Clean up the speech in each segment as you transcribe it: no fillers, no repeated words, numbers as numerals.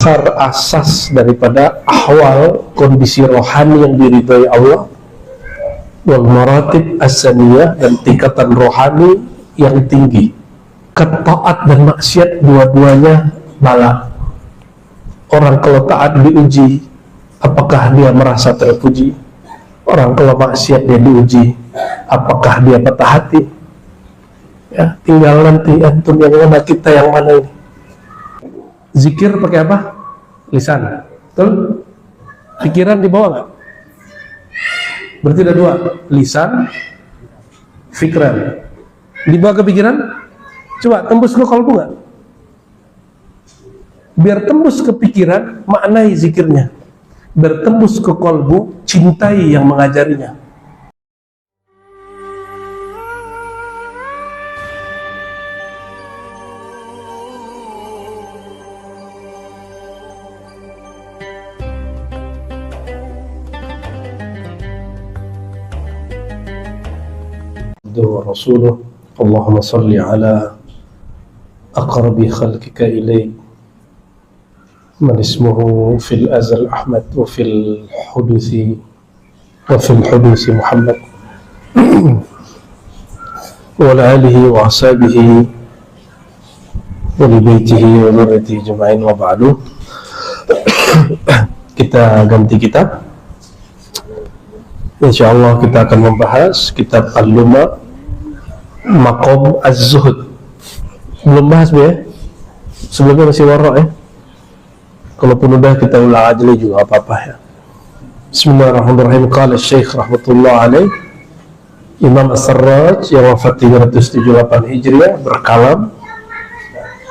asas daripada ahwal kondisi rohani yang diridhai Allah, wal maratib as-saniyah, dan tingkatan rohani yang tinggi. Ketaat dan maksiat dua-duanya bala. Orang kalau taat diuji, apakah dia merasa terpuji? Orang kalau maksiat dia diuji, apakah dia patah hati? Ya, tinggal nanti antum yang mana, kita yang mana ini. Zikir pakai apa? Lisan. Betul? Pikiran di bawah nggak? Berarti ada dua, lisan, pikiran. Di bawah kepikiran, coba tembus ke kalbu nggak? Biar tembus ke pikiran, maknai zikirnya. Biar tembus ke kalbu, cintai yang mengajarinya. ورسوله اللهم صل على أقرب خلقك إليك من اسمه في الأزل أحمد وفي الحدوث محمد وعلى آله وأصحابه ولبيته وذريته أجمعين وبعد. Kita ganti kitab. Insyaallah kita akan membahas kitab Al-Luma Maqam Az-Zuhud. Belum bahas ya? Sebelumnya masih warok ya? Kalaupun udah kita ulang aja juga apa-apa ya. Bismillahirrahmanirrahim. Qala Syekh rahmatullah alaih, Imam As-Sarraj yang wafat 378 Hijriah berkalam,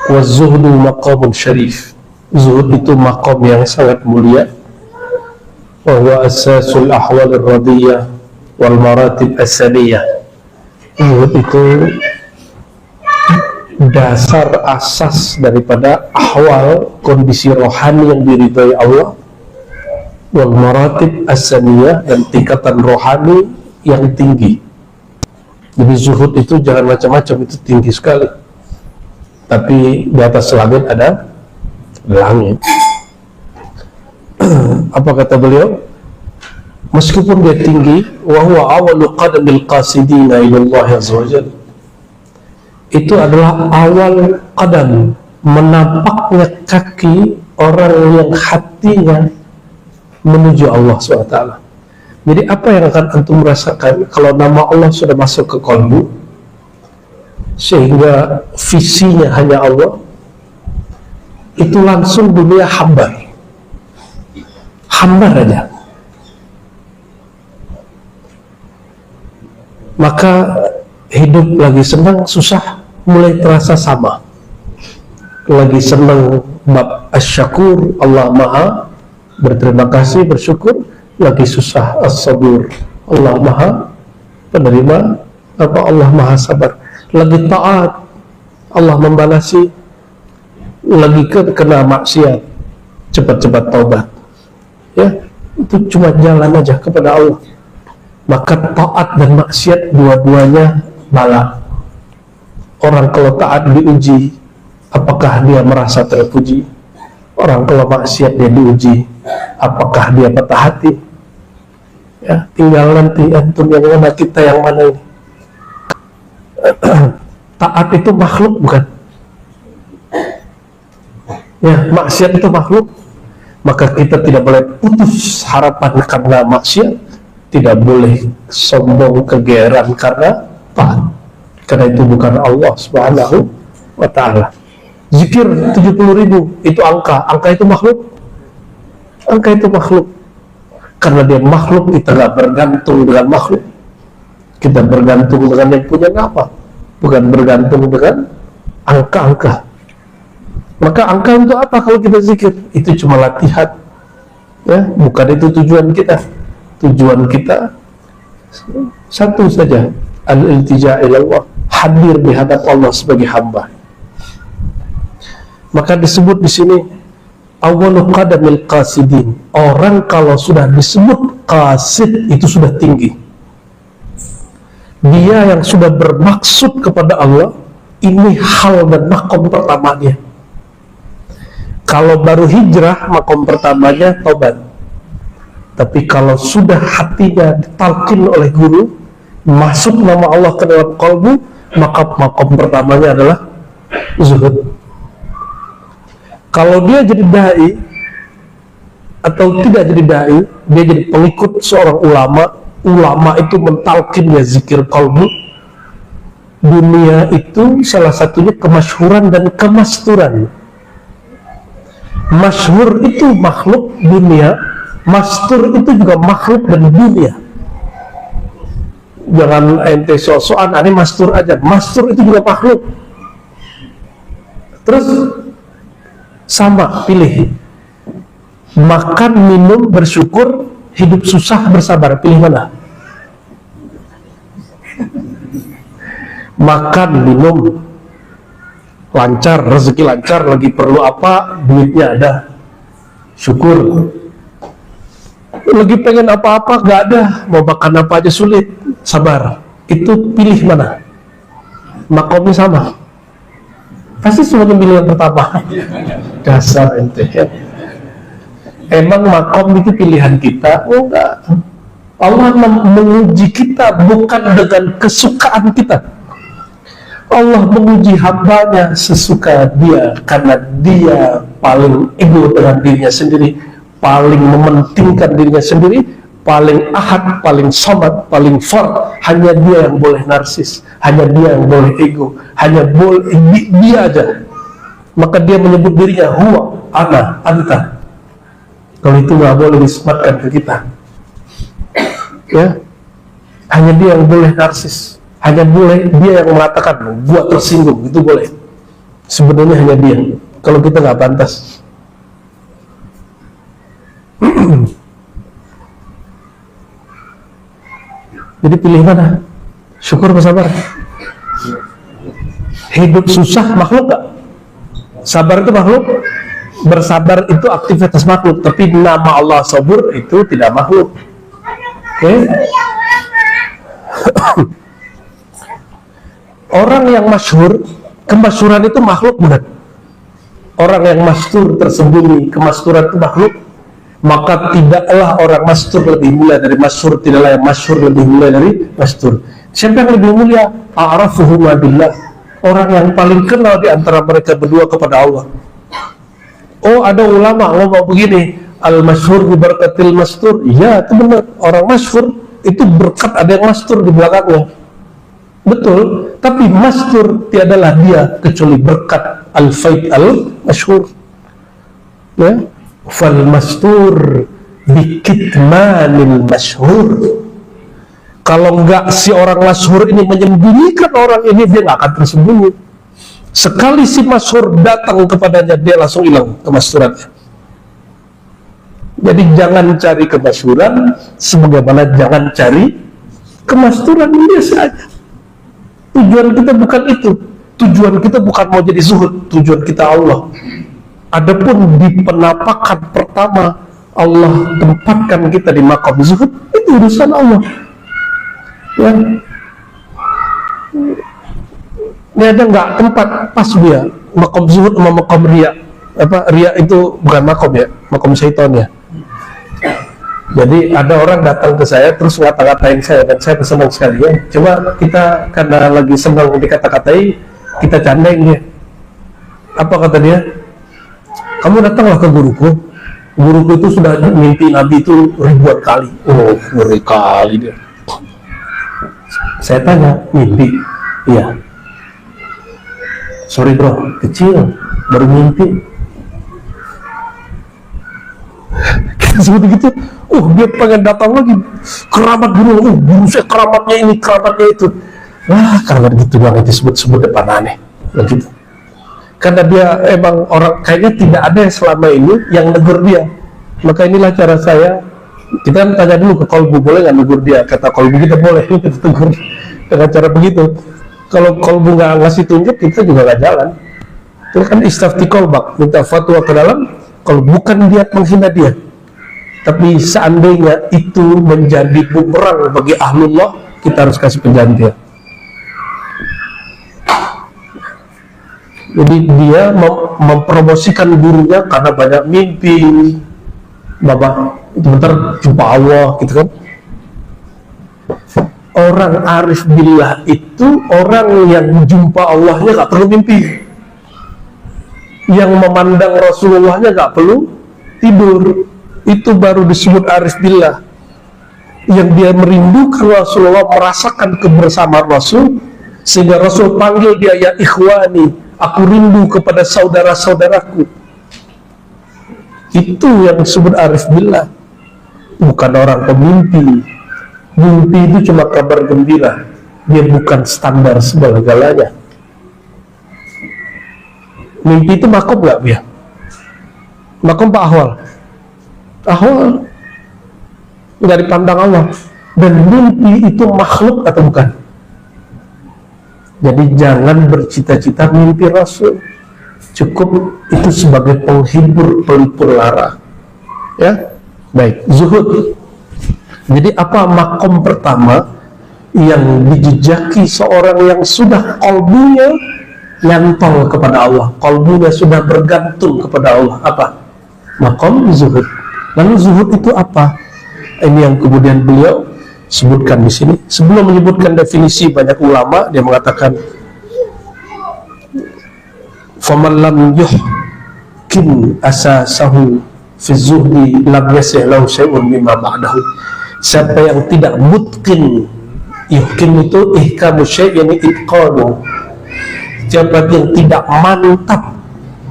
wa zuhdu maqamun syarif. Zuhud itu maqam yang sangat mulia. Wa huwa asasul ahwal ar-radiyah wal maratib as-saniyah. Zuhud itu dasar asas daripada ahwal kondisi rohani yang diridhai Allah, wal maratib as-saniyah, dan tingkatan rohani yang tinggi. Jadi zuhud itu jangan macam-macam, itu tinggi sekali. Tapi di atas langit ada langit. Apa kata beliau? Meskipun dia tinggi, wa huwa awalu qadamil qasidina ila Allah azza wajalla. Itu adalah awal qadam, menapaknya kaki orang yang hatinya menuju Allah SWT. Jadi apa yang akan antum merasakan kalau nama Allah sudah masuk ke kalbu, sehingga visinya hanya Allah, itu langsung dunia hambar aja. Maka hidup lagi senang, susah, mulai terasa sama. Lagi senang bab asyakur, Allah maha berterima kasih, bersyukur. Lagi susah as-sabur, Allah maha penerima, Allah maha sabar. Lagi taat, Allah membalasi. Lagi kena maksiat, cepat-cepat taubat. Ya, itu cuma jalan aja kepada Allah. Maka taat dan maksiat dua-duanya bala. Orang kalau taat diuji, apakah dia merasa terpuji? Orang kalau maksiat dia diuji, apakah dia patah hati? Ya, tinggal nanti antum yang mana, kita yang mana ini. Taat itu makhluk bukan? Ya, maksiat itu makhluk. Maka kita tidak boleh putus harapan karena maksiat, tidak boleh sombong kegeeran karena taat, karena itu bukan Allah subhanahu wa ta'ala. Zikir 70.000 itu angka itu makhluk. Angka itu makhluk. Karena dia makhluk, kita gak bergantung dengan makhluk. Kita bergantung dengan yang punya apa, bukan bergantung dengan angka-angka. Maka angka untuk apa kalau kita zikir? Itu cuma latihan, ya, bukan itu tujuan kita. Tujuan kita satu saja, al-iltija ilallah, hadir di hadap Allah sebagai hamba. Maka disebut di sini awwalu qadamil qasidin. Orang kalau sudah disebut qasid itu sudah tinggi. Dia yang sudah bermaksud kepada Allah, ini hal dan makom pertamanya. Kalau baru hijrah, makom pertamanya tobat. Tapi kalau sudah hatinya ditalkin oleh guru, masuk nama Allah ke dalam kalbu, maka makom pertamanya adalah zuhud. Kalau dia jadi dai atau tidak jadi dai, dia jadi pengikut seorang ulama. Ulama itu mentalkinnya zikir kalbu. Dunia itu salah satunya kemasyhuran dan kemasturan. Masyhur itu makhluk dunia, mastur itu juga makhluk dan dunia. Jangan ente so-soan, ini mastur aja. Mastur itu juga makhluk. Terus sama, pilih. Makan, minum, bersyukur, hidup susah, bersabar. Pilih mana? Makan, minum, lancar, rezeki lancar, lagi perlu apa, duitnya ada, syukur. Lagi pengen apa-apa, gak ada, mau makan apa aja sulit, sabar. Itu pilih mana? Makomnya sama. Pasti semuanya pilih yang pertama. Dasar ente. Emang makom itu pilihan kita? Oh enggak. Allah menguji kita bukan dengan kesukaan kita. Allah menguji hambanya sesuka dia, karena dia paling ego dengan dirinya sendiri, paling mementingkan dirinya sendiri, paling ahad, paling somad, paling fard. Hanya dia yang boleh narsis, hanya dia yang boleh ego, hanya boleh dia aja. Maka dia menyebut dirinya huwa, ana, anta. Kalau itu nggak boleh disematkan ke kita, ya. Hanya dia yang boleh narsis, hanya boleh dia yang mengatakan gua tersinggung, itu boleh. Sebenarnya hanya dia. Kalau kita nggak pantas. Jadi pilih mana? Syukur atau sabar? Hidup susah makhluk gak? Sabar itu makhluk? Bersabar itu aktivitas makhluk, tapi nama Allah sabur itu tidak makhluk. Oke? Orang yang masyhur, kemasyhuran itu makhluk bukan? Orang yang mastur tersembunyi, kemasturan itu makhluk. Maka tidaklah orang mastur lebih mulia dari masyhur, tidaklah yang masyhur lebih mulia dari mastur. Siapa yang lebih mulia? A'rafuhum billah. Orang yang paling kenal di antara mereka berdua kepada Allah. Oh, ada ulama ngomong begini, al-masyhur bi barakatil mastur. Ya, itu benar. Orang masyhur itu berkat ada yang mastur di belakangnya. Betul, tapi mastur tiadalah dia kecuali berkat al-faid al-masyhur. Ya, fal mastur bikitmanil masyhur. Kalau enggak si orang masyhur ini menyembunyikan orang ini, dia enggak akan tersembunyi. Sekali si masyhur datang kepadanya, dia langsung hilang kemasyhurannya. Jadi jangan cari kemasyhuran, sebagaimana jangan cari kemasyhuran, biasa aja. Tujuan kita bukan itu. Tujuan kita bukan mau jadi zuhud. Tujuan kita Allah. Adapun di penampakan pertama Allah tempatkan kita di maqam zuhud, itu urusan Allah. Ya. Ini ada nggak tempat pas dia maqam zuhud sama maqam riya? Apa riya itu bukan maqam ya, maqam syaitan ya. Jadi ada orang datang ke saya terus ngata-ngatain saya, dan saya senang sekali ya. Cuma kita karena lagi senang dikata-katai, kita candain dia. Apa kata dia? Kamu datanglah ke guruku. Guruku itu sudah mimpi Nabi itu ribuan kali. Oh, ngeri kali dia. Saya tanya, mimpi? Iya. Sorry bro, kecil, baru mimpi. Seperti gitu. Dia pengen datang lagi. Keramat guru, guru saya keramatnya ini, keramatnya itu. Wah, keramat gitu doang disebut-sebut depan aneh. Begitu. Karena dia emang orang, kayaknya tidak ada yang selama ini yang negur dia. Maka inilah cara saya. Kita kan tanya dulu ke kolbu, boleh nggak negur dia? Kata kolbu kita boleh, kita tegur dengan cara begitu. Kalau kolbu nggak ngasih tunjuk, kita juga nggak jalan. Itu kan istafti kolbak, minta fatwa ke dalam. Kalau bukan dia menghina dia, tapi seandainya itu menjadi bumerang bagi ahlullah, kita harus kasih penggantian. Jadi dia mempromosikan gurunya karena banyak mimpi. Bapak bentar jumpa Allah gitu kan. Orang arif billah itu orang yang jumpa Allahnya gak perlu mimpi, yang memandang Rasulullahnya gak perlu tidur. Itu baru disebut arif billah, yang dia merindukan Rasulullah, merasakan kebersamaan Rasul, sehingga Rasul panggil dia, ya ikhwani, aku rindu kepada saudara-saudaraku. Itu yang disebut arif billah, bukan orang pemimpi. Mimpi itu cuma kabar gembira, dia bukan standar segala-galanya. Mimpi itu makom gak ya? Makom Pak Ahwal? Ahwal nggak dipandang Allah. Dan mimpi itu makhluk atau bukan? Jadi jangan bercita-cita mimpi Rasul, cukup itu sebagai penghibur pelipur lara. Ya, baik. Zuhud. Jadi apa makom pertama yang dijejaki seorang yang sudah kolbunya nyantol kepada Allah, kolbunya sudah bergantung kepada Allah? Apa? Makom zuhud. Lalu zuhud itu apa? Ini yang kemudian beliau sebutkan di sini. Sebelum menyebutkan definisi, banyak ulama dia mengatakan, faman lam yuhkim asasahu fi zuhdi lam yasih lahu syai'un mimma ba'dahu. Siapa yang tidak mutkin, yuhkim itu ihkamu syai', yani itqanu. Siapa yang tidak mantap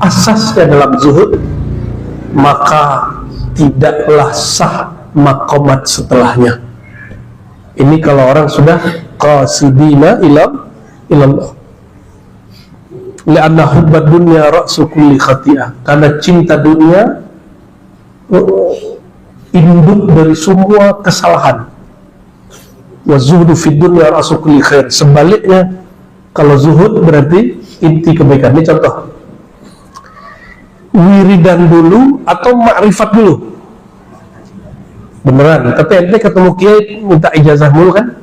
asasnya dalam zuhud, maka tidaklah sah makomat setelahnya. Ini kalau orang sudah qasidina ilallah. Li'anna hubbad dunya ra'su kulli khati'ah. Karena cinta dunia induk dari semua kesalahan. Wa zuhdu fid dunya ra'su kulli khair. Sebaliknya, kalau zuhud berarti inti kebaikan. Ini contoh. Wiridan dulu atau makrifat dulu? Beneran, tapi ente ketemu kiai minta ijazah mulu kan?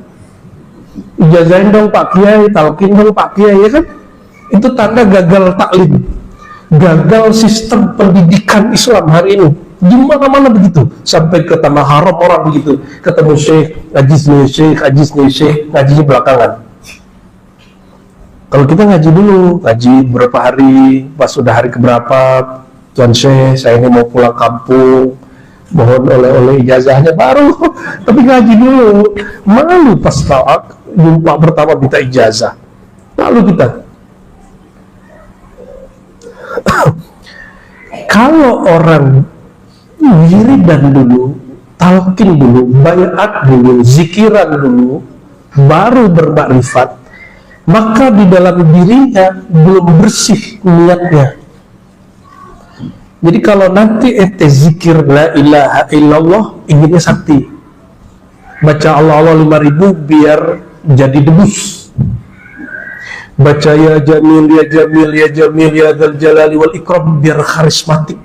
Ijazahin dong Pak Kiai, talqin dong Pak Kiai, ya kan? Itu tanda gagal taklim, gagal sistem pendidikan Islam hari ini. Di mana-mana begitu, sampai ke tanah haram orang begitu, ketemu syekh, ngajinya belakangan. Kalau kita ngaji dulu, ngaji beberapa hari, pas sudah hari keberapa, Tuan Syekh, saya ini mau pulang kampung, mohon oleh-oleh ijazahnya, baru. Tapi ngaji dulu, malu pas jumpa pertama minta ijazah, malu kita. Kalau orang wiridan dulu, talqin dulu, bayat dulu, zikiran dulu, baru bermakrifat, maka di dalam dirinya belum bersih niatnya. Jadi kalau nanti ente zikir la ilaha illallah, inginnya sakti, baca Allah 5000 biar jadi debus, baca ya jamil ya jamil ya jamil ya dzal jalali wal ikram biar karismatik,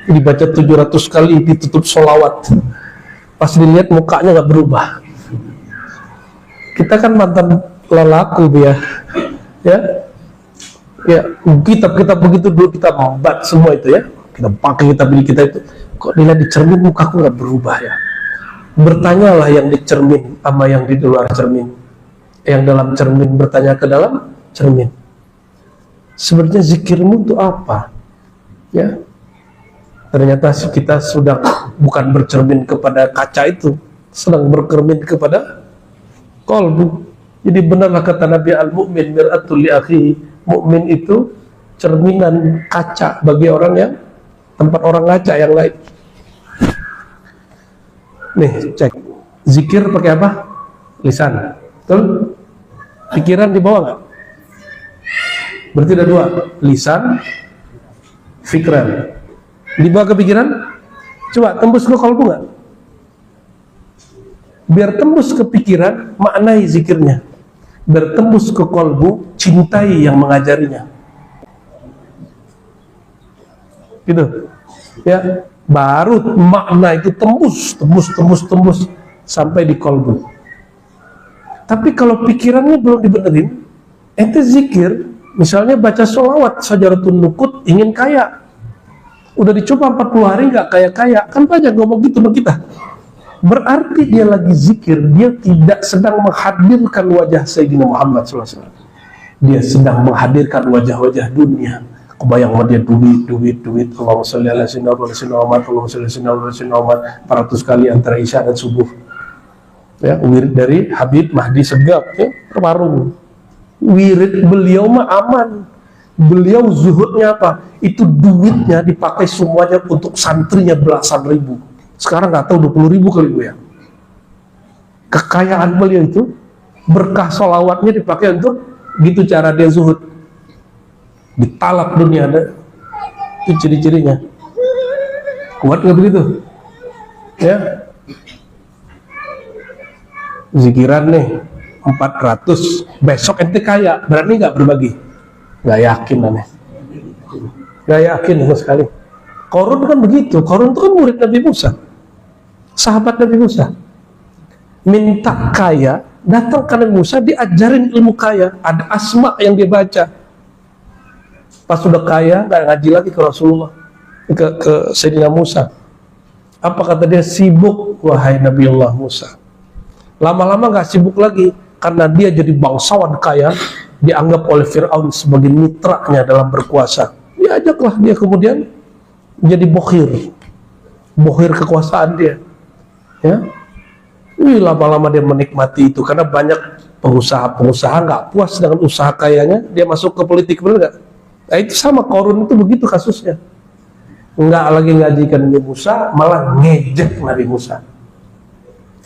dibaca 700 kali, ditutup sholawat, pas dilihat mukanya nggak berubah. Kita kan mantan lelaku ya kitab-kitab begitu dulu kita membat semua itu ya, kita pakai kitab ini kita itu, kok dilihat di cermin mukaku nggak berubah ya. Bertanyalah yang di cermin sama yang di luar cermin, yang dalam cermin bertanya ke dalam cermin, sebenarnya zikirmu itu apa ya. Ternyata kita sudah bukan bercermin kepada kaca itu, sedang bercermin kepada qalbu. Jadi benarlah kata Nabi, al-mu'min mir'atul li akhihi, mukmin itu cerminan kaca bagi orang yang tempat orang ngaca yang lain. Nih, cek. Zikir pakai apa? Lisan. Betul? Pikiran di bawah nggak? Berarti ada dua, lisan, pikiran. Di bawah kepikiran, coba tembus ke qalbu nggak? Biar tembus ke pikiran, maknai zikirnya. Biar tembus ke qalbu, cintai yang mengajarinya. Gitu. Ya, baru makna itu tembus sampai di qalbu. Tapi kalau pikirannya belum dibenerin, ente zikir Misalnya baca sholawat Sajaratun Nukut, ingin kaya, udah dicoba 40 hari nggak kaya-kaya, kan banyak ngomong gitu sama kita. Berarti dia lagi zikir, dia tidak sedang menghadirkan wajah Sayyidina Muhammad SAW. Dia sedang menghadirkan wajah-wajah dunia. Kebayang sama dia duit. Allahumma sholli ala sayyidina Muhammad, Allahumma sholli ala sayyidina Muhammad 400 kali antara isya dan subuh. Ya, wirid dari Habib Mahdi Segap, ya, warung. Wirid beliau mah aman. Beliau zuhudnya apa? Itu duitnya dipakai semuanya untuk santrinya belasan ribu. Sekarang nggak tahu 20.000 kali gue ya. Kekayaan beliau itu, berkah sholawatnya dipakai untuk gitu cara dia zuhud. Ditalak dunia, ada itu ciri-cirinya. Kuat nggak begitu? Ya. Zikiran nih 400, besok ente kaya, berani nggak berbagi? Nggak yakin aneh. Nggak yakin sama sekali. Qarun kan begitu. Qarun itu kan murid Nabi Musa, sahabat Nabi Musa. Minta kaya, datang ke Nabi Musa, diajarin ilmu kaya. Ada asma yang dia baca. Pas sudah kaya, nggak ngaji lagi ke Rasulullah, ke Sayyidina Musa. Apa kata dia? Sibuk, wahai Nabi Allah Musa. Lama-lama nggak sibuk lagi, karena dia jadi bangsawan kaya, dianggap oleh Fir'aun sebagai mitranya dalam berkuasa. Diajaklah dia kemudian jadi bohir kekuasaan dia. Ya, lama-lama dia menikmati itu, karena banyak pengusaha nggak puas dengan usaha kayanya, dia masuk ke politik, benar nggak? Nah, itu sama Qarun itu begitu kasusnya. Nggak lagi ngajikan Nabi Musa, malah ngejek Nabi Musa.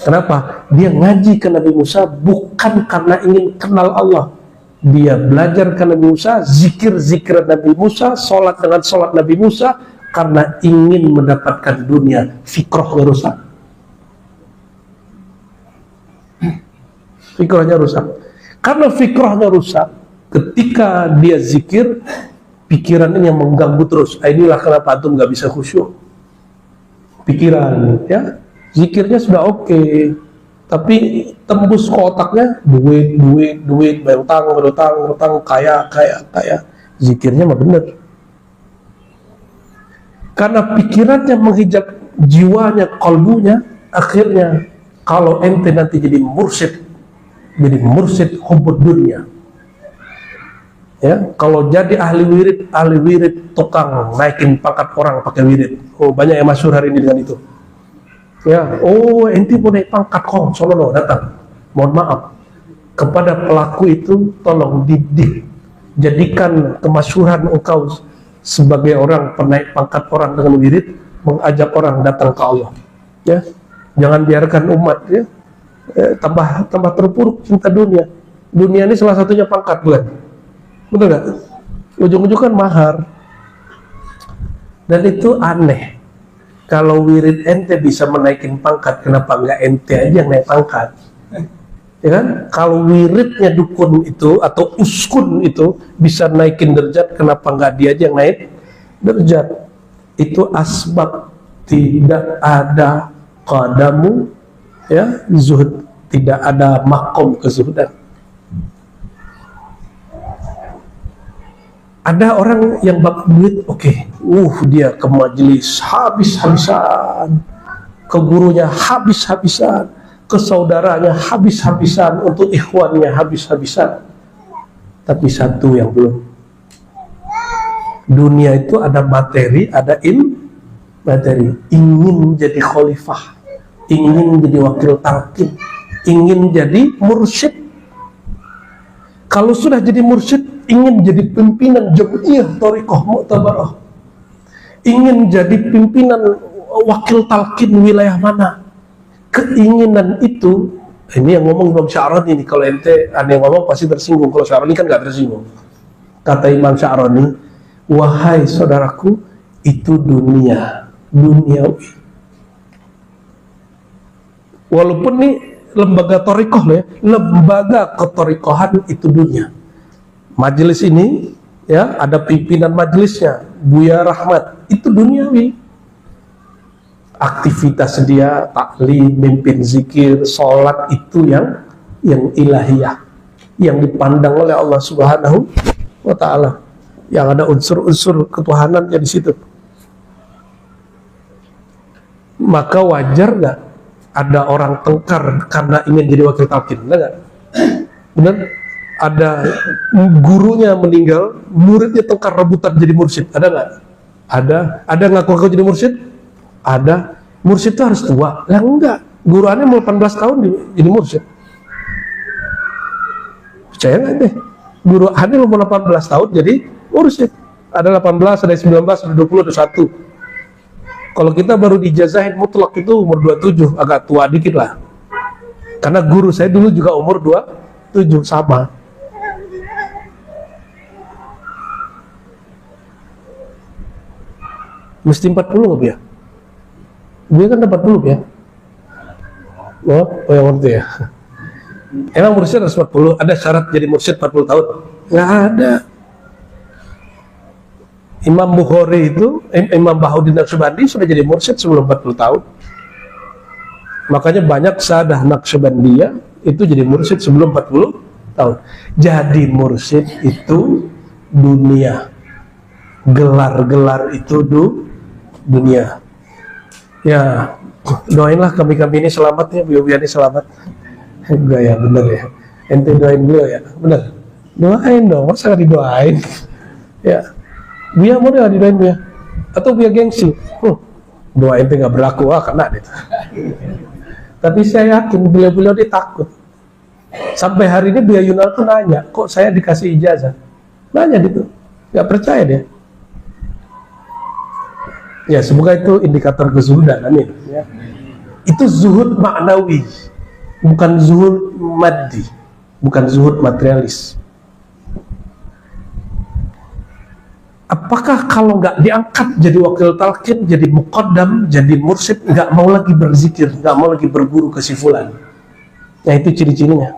Kenapa? Dia ngaji ke Nabi Musa bukan karena ingin kenal Allah. Dia belajar ke Nabi Musa, zikir Nabi Musa, sholat dengan sholat Nabi Musa, karena ingin mendapatkan dunia. Fikrohnya rusak. Fikrohnya rusak. Karena fikrohnya rusak, ketika dia zikir, pikirannya yang mengganggu terus. Inilah kenapa antum nggak bisa khusyuk. Pikiran, ya, zikirnya sudah oke, tapi tembus ke otaknya duit, berutang, kaya. Zikirnya mah bener. Karena pikirannya menghijab jiwanya, kalbunya, akhirnya kalau ente nanti jadi mursyid hubbud dunia. Ya, kalau jadi ahli wirid tukang naikin pangkat orang pakai wirid. Oh, banyak yang masyhur hari ini dengan itu. Ya, oh ente mau naik pangkat kok, solo datang. Mohon maaf, kepada pelaku itu tolong didik, jadikan kemasyhuran engkau sebagai orang penaik pangkat orang dengan wirid, mengajak orang datang ke Allah. Ya, jangan biarkan umat ya tambah terpuruk cinta dunia. Dunia ini salah satunya pangkat, bukan? Betul nggak? Ujung-ujung kan mahar. Dan itu aneh. Kalau wirid ente bisa menaikin pangkat, kenapa nggak ente aja yang naik pangkat? Ya kan? Kalau wiridnya dukun itu atau uskun itu bisa naikin derajat, kenapa nggak dia aja yang naik derajat? Itu asbab. Tidak ada qadamu, ya, zuhud, tidak ada makom kezuhudan. Ada orang yang bab duit, oke, dia ke majelis habis-habisan, ke gurunya habis-habisan, ke saudaranya habis-habisan, untuk ikhwannya habis-habisan. Tapi satu yang belum. Dunia itu ada materi, ada materi. Ingin jadi khalifah, ingin jadi wakil talqin, ingin jadi mursyid. Kalau sudah jadi mursyid, ingin jadi pimpinan Jam'iyah Thariqah Mu'tabarah, ingin jadi pimpinan wakil talqin wilayah mana, keinginan itu, ini yang ngomong Imam Sya'rani ini. Kalau ente ada yang ngomong pasti tersinggung, kalau Sya'rani kan gak tersinggung. Kata Imam Sya'rani, wahai saudaraku, itu duniawi. Walaupun nih lembaga thariqah ya, lembaga kethariqahan itu dunia. Majelis ini ya, ada pimpinan majelisnya, Buya Rahmat, itu duniawi. Aktivitas dia taklim, mimpin zikir, sholat, itu yang ilahiyah, yang dipandang oleh Allah Subhanahu wa ta'ala, yang ada unsur-unsur ketuhanannya di situ. Maka wajar nggak ada orang tengkar karena ingin jadi wakil talqin? Benar nggak? Benar? Ada gurunya meninggal, muridnya tengkar rebutan jadi mursyid, ada nggak? Ada ngaku-ngaku jadi mursyid? Ada. Mursyid itu harus tua? Lah enggak, guru aneh mau 18 tahun jadi mursyid. Percaya nggak deh? Guru aneh mau 18 tahun jadi mursyid. Ada 18, ada 19, ada 20, ada 1. Kalau kita baru dijazahin mutlak itu umur 27, agak tua dikit lah. Karena guru saya dulu juga umur 27, sama. Mesti 40 nggak ya? Dia kan dapat 40 ya? Oh yang ngerti ya? Emang mursyid harus 40? Ada syarat jadi mursyid 40 tahun? Nggak ada. Imam Bukhari itu, Imam Bahuddin Naqsyabandi sudah jadi mursyid sebelum 40 tahun. Makanya banyak sadah Naqsyabandiyah itu jadi mursyid sebelum 40 tahun. Jadi mursyid itu dunia. Gelar-gelar itu dunia. Ya, doainlah kami-kami ini selamat ya, beliau ini selamat. Enggak ya, bener ya. Ente doain beliau ya, bener. Doain dong, masa nggak didoain? Ya. Dia mau nggak didoain dia? Atau dia gengsi? Doa ente nggak berlaku, kena deh. Tapi saya yakin beliau-beliau dia takut. Sampai hari ini Buya Yunal tuh nanya, kok saya dikasih ijazah? Nanya gitu, nggak percaya dia. Ya semoga itu indikator kezuhudan, amin. Ya. Itu zuhud maknawi, bukan zuhud maddi, bukan zuhud materialis. Apakah kalau nggak diangkat jadi wakil talqin, jadi muqaddam, jadi mursyid, nggak mau lagi berzikir, nggak mau lagi berburu ke si fulan? Nah itu ciri-cirinya.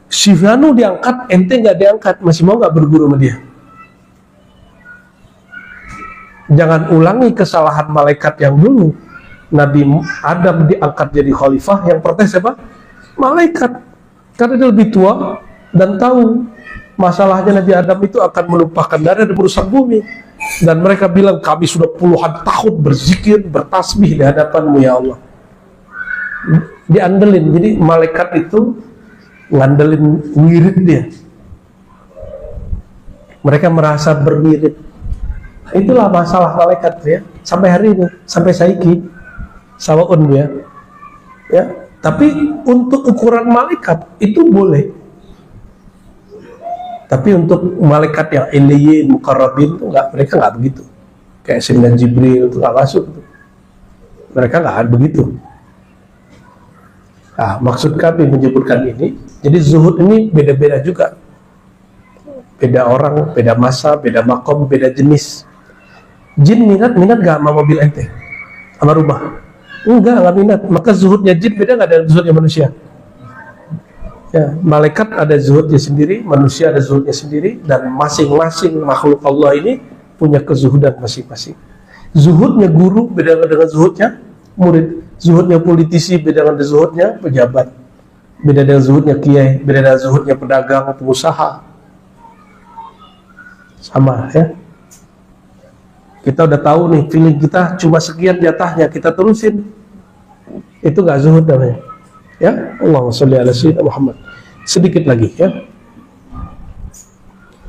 Si fulanu diangkat, ente nggak diangkat, masih mau nggak berguru sama dia? Jangan ulangi kesalahan malaikat yang dulu. Nabi Adam diangkat jadi khalifah, yang protes siapa? Malaikat. Karena dia lebih tua dan tahu masalahnya Nabi Adam itu akan melupakan darah dan merusak bumi. Dan mereka bilang, kami sudah puluhan tahun berzikir, bertasbih di hadapanmu ya Allah. Diandelin, jadi malaikat itu ngandelin wirid dia. Mereka merasa berwirid. Itulah masalah malaikat ya, sampai hari ini, sampai saiki sawaun ya. Ya, tapi untuk ukuran malaikat itu boleh. Tapi untuk malaikat yang iliyin, muqarrabin itu enggak, mereka enggak begitu. Kayak Sayyidina Jibril itu enggak masuk. Mereka enggak begitu. Nah, maksud kami menyebutkan ini, jadi zuhud ini beda-beda juga. Beda orang, beda masa, beda makom, beda jenis. Jin minat gak sama mobil ente? Sama rumah? Enggak minat. Maka zuhudnya jin beda gak dengan zuhudnya manusia? Ya, malaikat ada zuhudnya sendiri, manusia ada zuhudnya sendiri, dan masing-masing makhluk Allah ini punya kezuhudan masing-masing. Zuhudnya guru beda dengan zuhudnya murid. Zuhudnya politisi beda dengan zuhudnya pejabat. Beda dengan zuhudnya kiai, beda dengan zuhudnya pedagang, pengusaha. Sama ya. Kita udah tahu nih, feeling kita cuma sekian jatahnya, kita terusin. Itu gak zuhud namanya. Ya, Allahumma sholli ala sayyidina Muhammad. Sedikit lagi ya.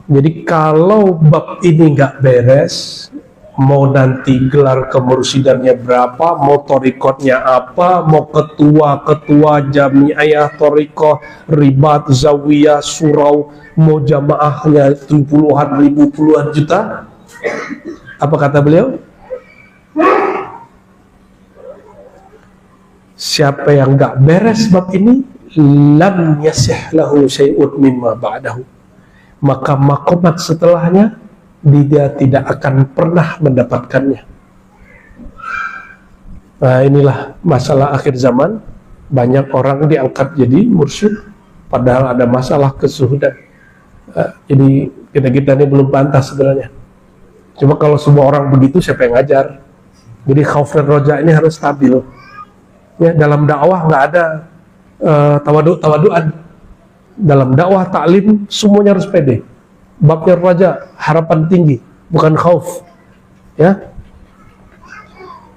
Jadi kalau bab ini nggak beres, mau nanti gelar kemursidannya berapa, mau torikotnya apa, mau ketua jamiah torikoh, ribat, zawiyah, surau, mau jamaahnya puluhan ribu, puluhan juta. Apa kata beliau? Siapa yang nggak beres bab ini, lam yasih lahu syai'un mimma ba'dahu, maka makomat setelahnya dia tidak akan pernah mendapatkannya. Nah inilah masalah akhir zaman. Banyak orang diangkat jadi mursyid padahal ada masalah kezuhudan. Jadi kita ini belum pantas sebenarnya. Cuma kalau semua orang begitu, siapa yang ngajar? Jadi khauf dan roja ini harus stabil. Ya, dalam dakwah nggak ada tawaduk-tawaduan. Dalam dakwah taklim semuanya harus pede. babnya raja, harapan tinggi, bukan khauf. Ya.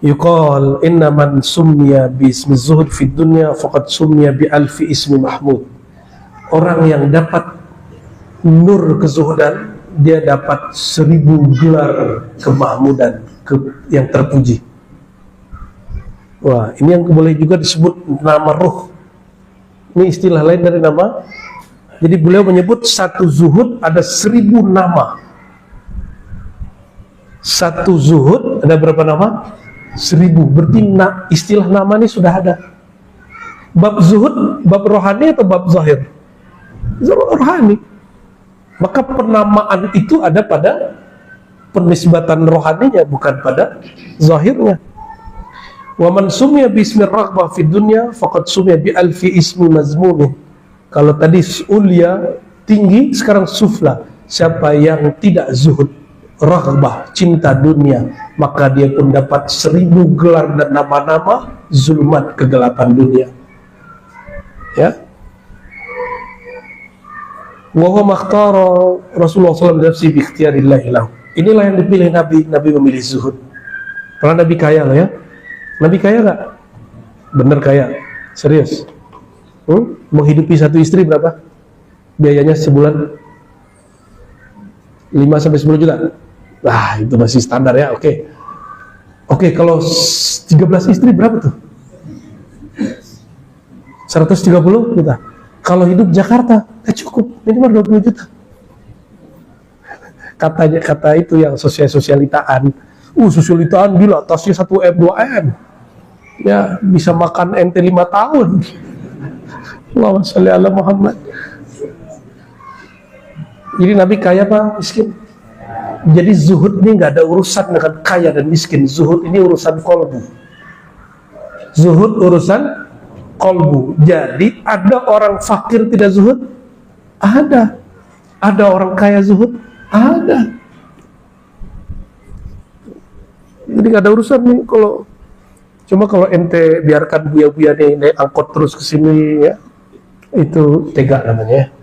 Yuqal inna man summiya bi ismi zuhud fid dunya faqad summiya bi alfi ismi mahmud. Orang yang dapat nur kezuhudan, dia dapat 1000 gelar kemahmudan, yang terpuji. Wah, ini yang boleh juga disebut nama ruh. Ini istilah lain dari nama. Jadi beliau menyebut satu zuhud ada 1000 nama. Satu zuhud ada berapa nama? 1000. Berarti istilah nama ini sudah ada. Bab zuhud, bab rohani atau bab zahir? Rohani. Maka penamaan itu ada pada penisbatan rohaninya, bukan pada zahirnya. Wa man summiya bi ismi raghbah fid dunya faqad summiya bi alfi ismi mazmumin. Kalau tadi ulya tinggi, sekarang sufla. Siapa yang tidak zuhud, raghbah, cinta dunia, maka dia pun dapat 1000 gelar dan nama-nama zulmat, kegelapan dunia. Ya. Wa huwa makhtara Rasulullah SAW nafsi bi ikhtiyarillahi lahu. Inilah yang dipilih Nabi. Nabi memilih zuhud. Karena Nabi kaya loh ya. Nabi kaya gak? Bener kaya. Serius. Menghidupi satu istri berapa? Biayanya sebulan 5-10 juta. Nah, itu masih standar ya. Oke. Oke, kalau 13 istri berapa tuh? 130 juta. Kalau hidup Jakarta, cukup minimal 20 juta. Kata itu yang sosialitaan. Sosialitaan gila, tasnya 1M 2M. Ya, bisa makan ente 5 tahun. Allahumma sholli ala Muhammad. Jadi Nabi kaya apa miskin? Jadi zuhud ini nggak ada urusan dengan kaya dan miskin. Zuhud ini urusan kolbu. Zuhud urusan kolbu. Jadi ada orang fakir tidak zuhud? Ada. Ada orang kaya zuhud? Ada. Jadi nggak ada urusan nih kalau. Cuma kalau ente biarkan buaya-buaya nih naik angkot terus ke sini ya, itu tega namanya.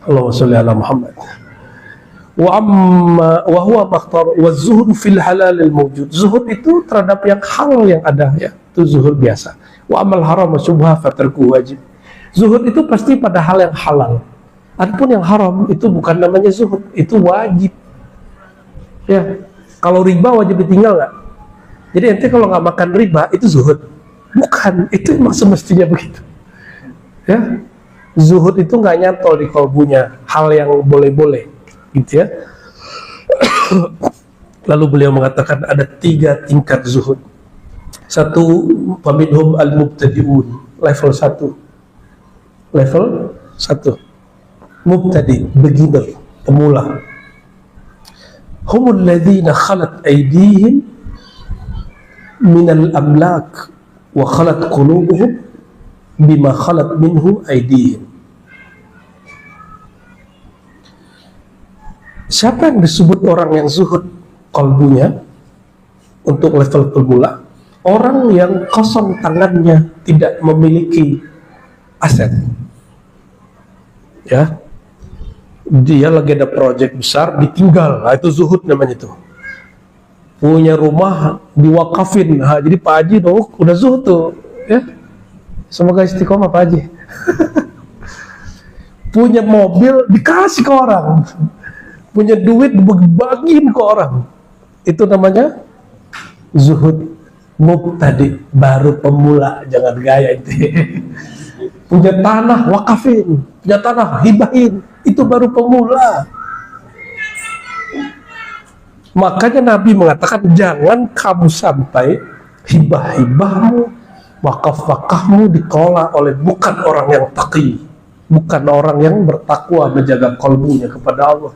Allahumma sholli ala Muhammad. Wa huwa makhtar wa zuhud fil halal al mawjud. Zuhud itu terhadap yang halal yang ada ya, itu zuhud biasa. Wa amal haram wa syubha fatarku wajib. Zuhud itu pasti pada hal yang halal. Adapun yang haram itu bukan namanya zuhud, itu wajib. Ya, kalau riba wajib ditinggal nggak? Jadi ente kalau nggak makan riba itu zuhud, bukan, itu emang semestinya begitu. Ya, zuhud itu nggak nyantol di kalbunya, hal yang boleh-boleh, gitu ya. Lalu beliau mengatakan ada 3 tingkat zuhud. Satu, paminhum al-mubtadi'un, level 1. Level 1. Mubtadi, beginner, pemula. Humul ladzina khalat aydihim minal amlak wa khalat qulubuhum bima khalat minhu aydihim. Siapa yang disebut orang yang zuhud kalbunya untuk level pemula? Orang yang kosong tangannya, tidak memiliki aset. Ya, dia lagi ada proyek besar ditinggal, nah itu zuhud namanya itu. Punya rumah diwakafin, nah, jadi Pak Haji tuh udah zuhud tuh ya. Semoga istiqomah Pak Haji. Punya mobil dikasih ke orang, punya duit dibagiin ke orang, itu namanya zuhud. Mubtadi, baru pemula, jangan gaya itu. Punya tanah wakafin, punya tanah hibahin, itu baru pemula. Makanya Nabi mengatakan jangan kamu sampai hibah-hibahmu, wakaf-wakafmu dikelola oleh bukan orang yang taqi, bukan orang yang bertakwa menjaga kalbunya kepada Allah,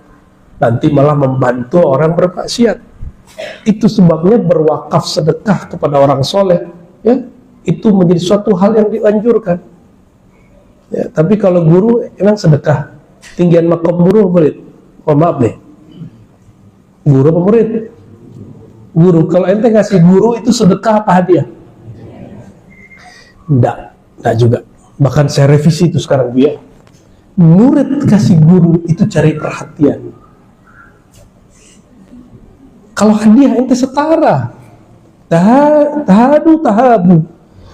nanti malah membantu orang bermaksiat. Itu sebabnya berwakaf sedekah kepada orang soleh, ya, itu menjadi suatu hal yang dianjurkan. Ya, tapi kalau guru emang sedekah, tinggian makom guru murid. Mohon maaf nih, guru apa murid? Guru. Kalau ente ngasih guru itu sedekah apa hadiah? Enggak juga. Bahkan saya revisi itu sekarang Bu ya. murid kasih guru itu cari perhatian. Kalau hadiah ente setara, tahabu,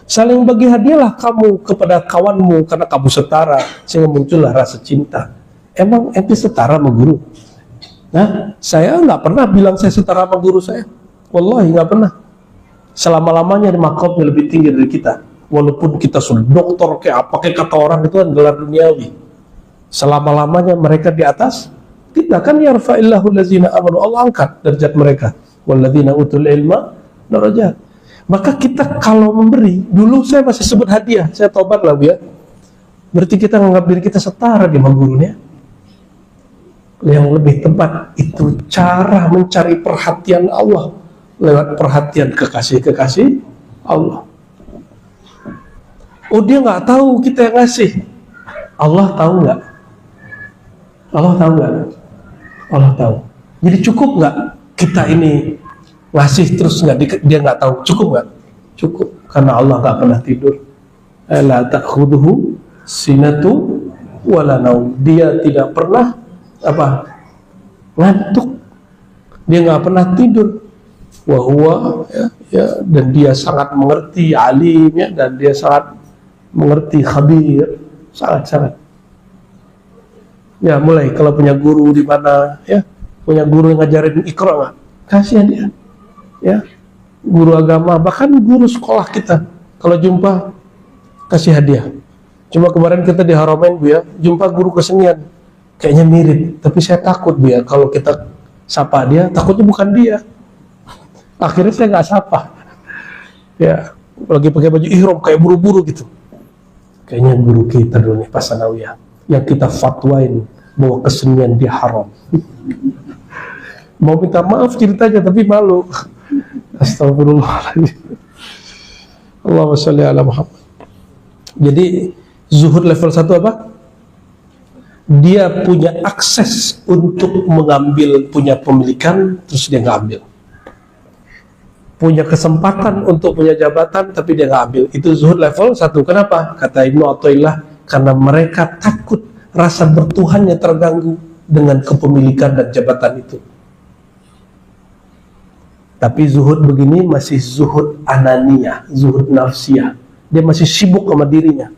saling bagi hadiahlah kamu kepada kawanmu karena kamu setara, sehingga muncullah rasa cinta. Emang ente setara sama guru? Nah, saya nggak pernah bilang saya setara sama guru saya. Wallahi nggak pernah. Selama-lamanya di makomnya lebih tinggi dari kita. Walaupun kita sudah doktor kayak apa, kayak kata orang itu kan gelar duniawi. Selama-lamanya mereka di atas kita, kan yarfa'illahu allazina amanu, Allah angkat derajat mereka, walladzina utul ilma darajat. Maka kita kalau memberi, dulu saya masih sebut hadiah, saya tobat lah Bu ya. Berarti kita menganggap diri kita setara di gurunya. Yang lebih tepat itu cara mencari perhatian Allah lewat perhatian kekasih-kekasih Allah. Oh, dia nggak tahu kita yang ngasih. Allah tahu nggak? Allah tahu nggak? Allah tahu. Jadi cukup nggak kita ini ngasih terus dia nggak tahu? Cukup nggak? Cukup, karena Allah nggak pernah tidur. La ta'khudhuhu sinatu wala naum. Dia tidak pernah ngantuk. Dia nggak pernah tidur. Wahwa dan dia sangat mengerti, alim ya, dan dia sangat mengerti, khabir, sangat. Ya, mulai kalau punya guru di mana ya, punya guru yang ngajarin Iqra nggak, kasih dia. Ya, guru agama, bahkan guru sekolah kita, kalau jumpa kasih hadiah. Cuma kemarin kita di Haramain Bu ya, jumpa guru kesenian, kayaknya mirip, tapi saya takut Bu ya, kalau kita sapa dia, takutnya bukan dia. Akhirnya saya nggak sapa. Ya, lagi pakai baju ihram kayak buru-buru gitu. Kayaknya guru kita dulu nih, Pak Sanawiyah, yang kita fatwain bahwa kesenian dia haram. Mau minta maaf ceritanya tapi malu. Astagfirullahaladzim. Allahumma sholli ala Muhammad. Jadi zuhud level 1 apa? Dia punya akses untuk mengambil, punya pemilikan, terus dia nggak ambil. Punya kesempatan untuk punya jabatan, tapi dia nggak ambil. Itu zuhud level 1. Kenapa? Kata Ibnu Athaillah, karena mereka takut rasa bertuhannya terganggu dengan kepemilikan dan jabatan itu. Tapi zuhud begini masih zuhud ananiyah, zuhud nafsiyah. Dia masih sibuk sama dirinya.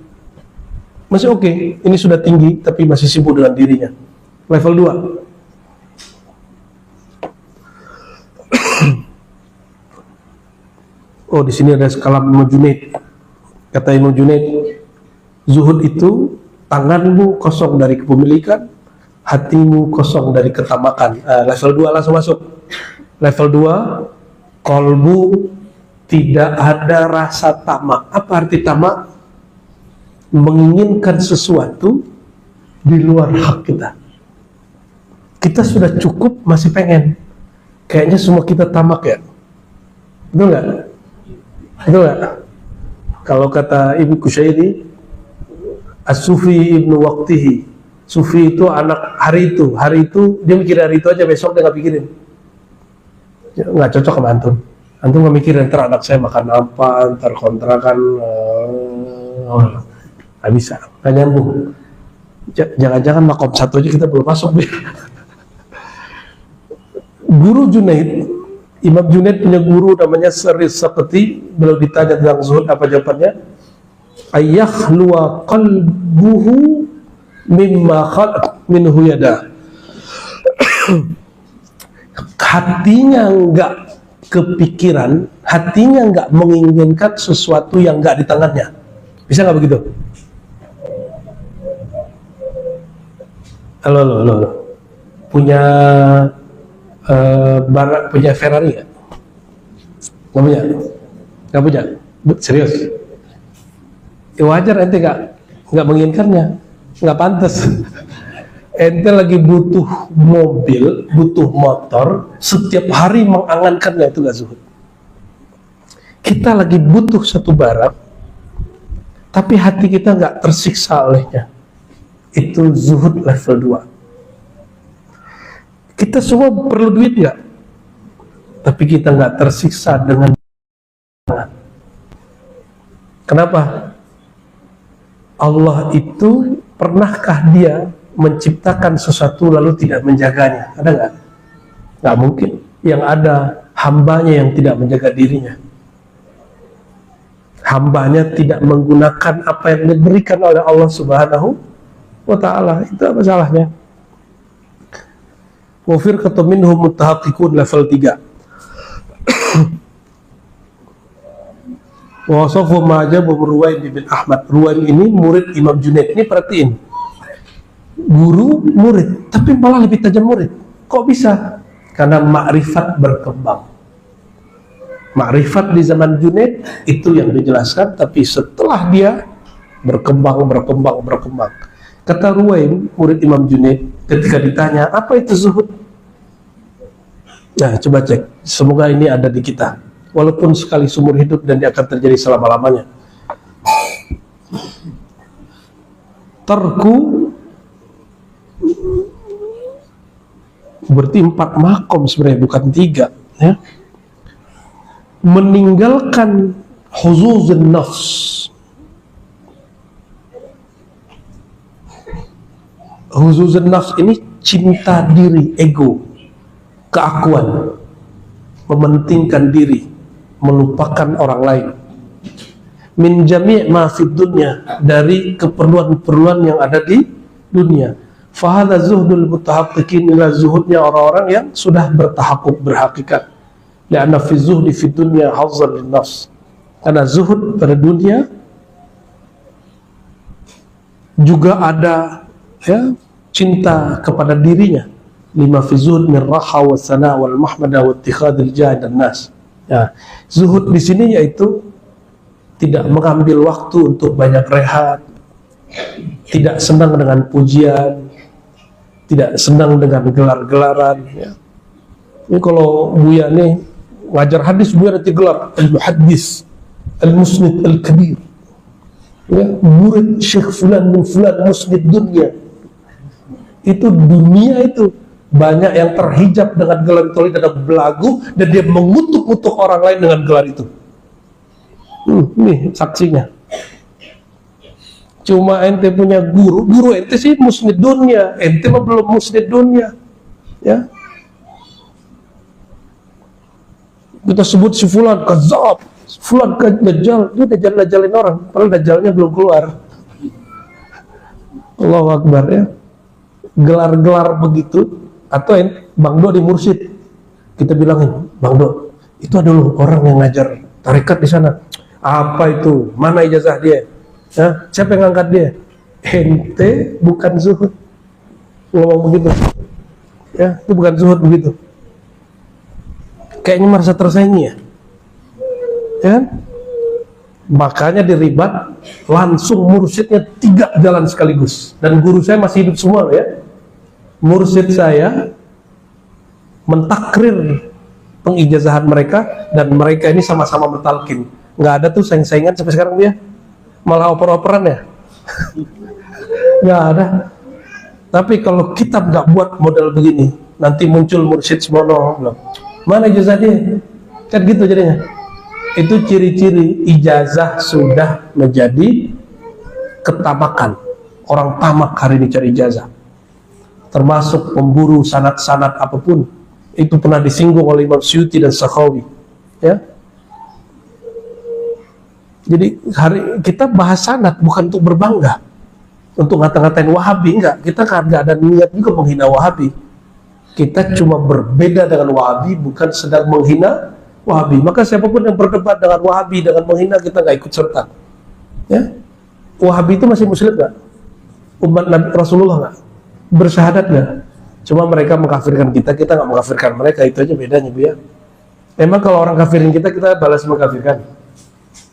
Masih oke, ini sudah tinggi, tapi masih sibuk dengan dirinya. Level 2. Oh, di sini ada skala Ibnu Junaid. Kata Ibnu Junaid, zuhud itu tanganmu kosong dari kepemilikan, hatimu kosong dari ketamakan. Level 2 langsung masuk. Level 2, kolbu tidak ada rasa tamak. Apa arti tamak? Menginginkan sesuatu di luar hak kita. Kita sudah cukup, masih pengen. Kayaknya semua kita tamak ya. Betul nggak? Betul nggak? Kalau kata Ibnu Kusyairi, as-sufi ibnu waqtihi. Sufi itu anak hari itu. Hari itu dia mikir hari itu aja, besok dia nggak pikirin. Nggak cocok sama antum. Antum nggak mikirin ntar anak saya makan apa, ntar kontrakan, nggak bisa, nggak nyambung. Jangan-jangan makom 1 aja kita belum masuk deh. Guru Junaid, Imam Junaid punya guru namanya Saris Saqati. Beliau ditanya tentang zuhud, apa jawabannya? Ayakhluwa qalbuhu mimma khalaq minhu yada. Hatinya enggak kepikiran, hatinya enggak menginginkan sesuatu yang enggak di tangannya. Bisa nggak begitu? Halo. Punya punya Ferrari nggak? Nggak punya? Nggak punya? Serius? Ya wajar ente nggak menginginkannya, nggak pantas. Ente lagi butuh mobil, butuh motor, setiap hari mengangankannya, itu nggak zuhud. Kita lagi butuh satu barang, tapi hati kita nggak tersiksa olehnya, itu zuhud level 2. Kita semua perlu duit nggak? Tapi kita nggak tersiksa dengan. Kenapa? Allah itu Pernahkah dia menciptakan sesuatu lalu tidak menjaganya? Ada nggak? Nggak mungkin. Yang ada hambanya yang tidak menjaga dirinya. Hambanya tidak menggunakan apa yang diberikan oleh Allah Subhanahu wa ta'ala. Itu apa salahnya? Wa firqatun minhum muttahaqqiqun level 3. Wa wasafu ma'jabu Ruwaim bin Ahmad. Ruwaim ini murid Imam Junaid. Ini perhatiin. Guru murid, tapi malah lebih tajam murid. Kok bisa? Karena makrifat berkembang. Makrifat di zaman Junaid itu yang dijelaskan, tapi setelah dia berkembang. Kata Ruwaim, murid Imam Junaid, ketika ditanya, apa itu zuhud? Nah, coba cek. Semoga ini ada di kita. Walaupun sekali seumur hidup dan dia akan terjadi selama-lamanya. Tarku berarti 4 makom sebenarnya, bukan 3, ya. Meninggalkan huzuzun nafs. Huzuzun nafs ini cinta diri, ego, keakuan, mementingkan diri, melupakan orang lain. Min jami' ma fid dunya, dari keperluan-keperluan yang ada di dunia. Fahadha zuhdul mutahaqqiqin, ila zuhudnya orang-orang yang sudah bertahaqquk, berhakikat. Lianna fi zuhdi fi dunya hazzan lin nafs. Karena zuhud pada dunia juga ada, ya, cinta kepada dirinya. Lima fi zuhud min raha wa sana wal mahmada wa ittikhadil jah dan nas. Ya, zuhud di sini yaitu tidak mengambil waktu untuk banyak rehat, tidak senang dengan pujian, tidak senang dengan gelar-gelaran, ya. Ini kalau Buya nih ngajar hadis, Buya nanti gelar al-muhaddis, al-musnid, al-kabir, ya, murid Syekh Fulan bin Fulan musnid dunia. Itu dunia itu banyak yang terhijab dengan gelar itu dan belagu, dan dia mengutuk-utuk orang lain dengan gelar itu. Nih saksinya. Cuma ente punya guru ente sih musnid dunia, ente mah belum musnid dunia, ya. Kita sebut si Fulan kadzab, Fulan dajjal, dia dajjal-dajjalin orang, padahal dajjalnya belum keluar. Allahu Akbar, ya. Gelar-gelar begitu. Atau Bang Do di mursyid, kita bilangin, Bang Do, itu ada loh orang yang ngajar tarekat di sana. Apa itu? Mana ijazah dia? Ya, siapa yang ngangkat dia? Ente bukan zuhud ngomong begitu, ya. Itu bukan zuhud begitu. Kayaknya merasa tersaingi, ya, ya. Makanya diribat, langsung mursyidnya 3 jalan sekaligus. Dan guru saya masih hidup semua, ya. Mursyid saya mentakrir pengijazahan mereka, dan mereka ini sama-sama bertalkin. Nggak ada tuh saing-saingan sampai sekarang dia. Malah oper-operan, ya. Nggak ada. Tapi kalau kitab nggak buat model begini, nanti muncul mursyid semono, mana ijazah dia? Kan gitu jadinya. Itu ciri-ciri ijazah sudah menjadi ketamakan. Orang tamak hari ini cari ijazah, termasuk pemburu sanad-sanad apapun. Itu pernah disinggung oleh Imam Suyuti dan Sakhawi, ya. Jadi hari kita bahas sanad bukan untuk berbangga, untuk ngata-ngatain Wahabi, enggak. Kita nggak ada niat juga menghina Wahabi. Kita cuma berbeda dengan Wahabi, bukan sedang menghina Wahabi. Maka siapapun yang berdebat dengan Wahabi dengan menghina, kita nggak ikut serta, ya. Wahabi itu masih muslim nggak? Umat Nabi Rasulullah nggak? Bersyahadat nggak? Cuma mereka mengkafirkan kita, kita nggak mengkafirkan mereka. Itu aja bedanya, Bu, ya. Emang kalau orang kafirin kita, kita balas mengkafirkan?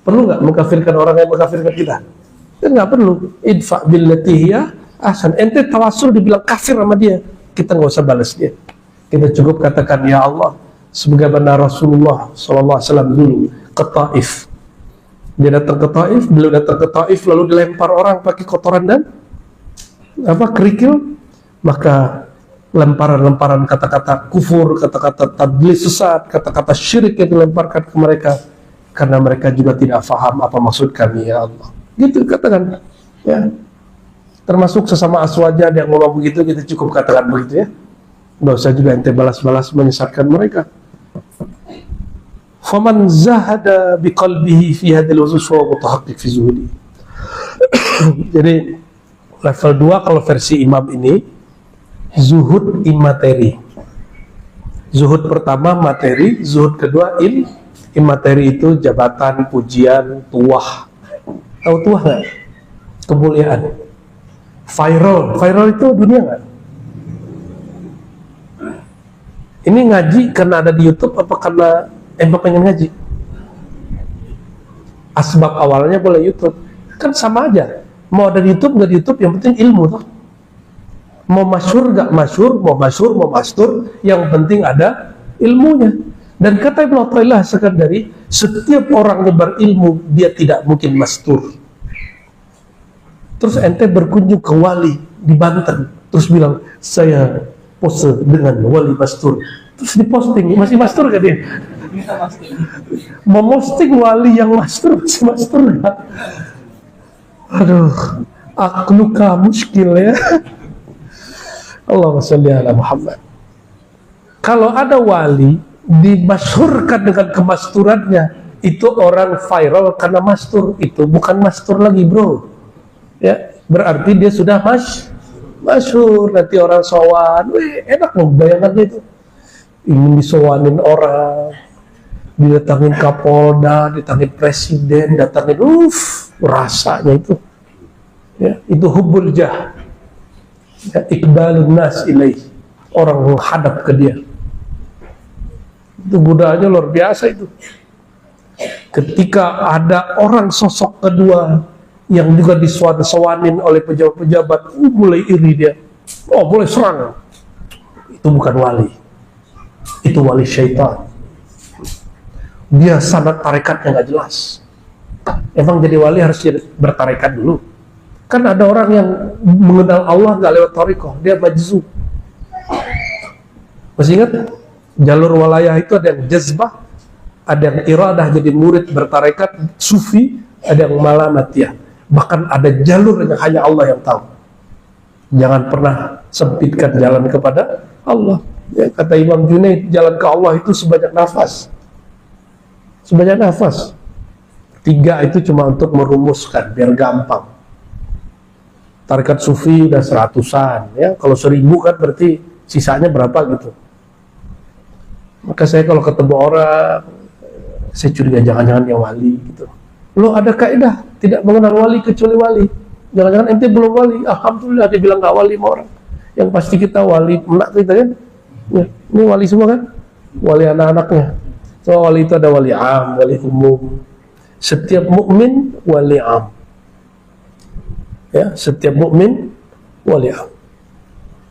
Perlu nggak mengkafirkan orang yang mengkafirkan kita? Kan nggak perlu. Idfa billati hiya ahsan. Ente tawasul dibilang kafir sama dia, kita nggak usah balas dia. Kita cukup katakan, ya Allah, sebagaimana Rasulullah SAW dulu ke Taif. Dia datang ke Taif, beliau datang ke Taif lalu dilempar orang pakai kotoran dan kerikil, maka lemparan-lemparan kata-kata kufur, kata-kata tadlis sesat, kata-kata syirik yang dilemparkan ke mereka, karena mereka juga tidak faham apa maksud kami, ya Allah. Gitu katakan, ya. Termasuk sesama aswaja yang ngomong begitu, kita cukup katakan begitu ya. Nggak usah juga ente balas-balas menyesatkan mereka. Faman zahada biqalbihi fi hadhil usus wa mutahaqqiq fi zuhudi. Jadi level 2 kalau versi Imam ini zuhud imateri. Zuhud pertama materi, zuhud kedua imateri itu jabatan, pujian, tuah. Tahu tuah nggak? Kemuliaan. Viral itu dunia nggak? Ini ngaji karena ada di YouTube apa karena emang pengen ngaji? Asbab awalnya boleh YouTube, kan sama aja. Mau ada di YouTube nggak di YouTube, yang penting ilmu tuh. Mau masyhur nggak masyhur, mau masyhur mau mastur, yang penting ada ilmunya. Dan kata Ibnu Athaillah sekandari, setiap orang yang berilmu dia tidak mungkin mastur. Terus ente berkunjung ke wali di Banten, terus bilang saya pose dengan wali mastur, terus diposting, masih mastur gak dia? Memosting wali yang mastur, masih mastur gak? Aduh, akluka muskil ya. Allahumma sholli ala Muhammad. Kalau ada wali dimasyhurkan dengan kemasturannya, itu orang viral karena mastur, itu bukan mastur lagi bro ya, berarti dia sudah masyhur. Nanti orang sowan, enak loh bayangannya itu, ingin disowanin orang, didatangin Kapolda, didatangin presiden, datangin, rasanya itu ya, itu hubbul jah ya, iqbalun nas ilaih, orang menghadap ke dia, itu godaannya luar biasa itu. Ketika ada orang sosok kedua yang juga disowanin oleh pejabat-pejabat, mulai iri dia, mulai serang, itu bukan wali, itu wali syaitan. Dia sanad tarekatnya nggak jelas. Emang jadi wali harus bertarekat dulu? Kan ada orang yang mengenal Allah nggak lewat tarekat, dia majzu. Masih ingat? Jalur walayah itu ada yang jazbah, ada yang iradah jadi murid bertarekat sufi, ada yang malamatiyah. Bahkan ada jalur yang hanya Allah yang tahu. Jangan pernah sempitkan jalan kepada Allah ya, kata Imam Junaid, jalan ke Allah itu sebanyak nafas. Sebanyak nafas. 3 itu cuma untuk merumuskan biar gampang. Tarekat sufi udah 100-an ya, kalau 1000 kan berarti sisanya berapa gitu. Maka saya kalau ketemu orang, saya curiga jangan-jangan yang wali gitu. Lo ada kaidah tidak mengenal wali kecuali wali. Jangan-jangan ente belum wali. Alhamdulillah dia bilang nggak wali sama orang. Yang pasti kita wali menak kita kan. Ya, ini wali semua kan? Wali anak-anaknya. So wali itu ada wali am, wali umum. Setiap mukmin wali am. Ya, setiap mukmin wali am.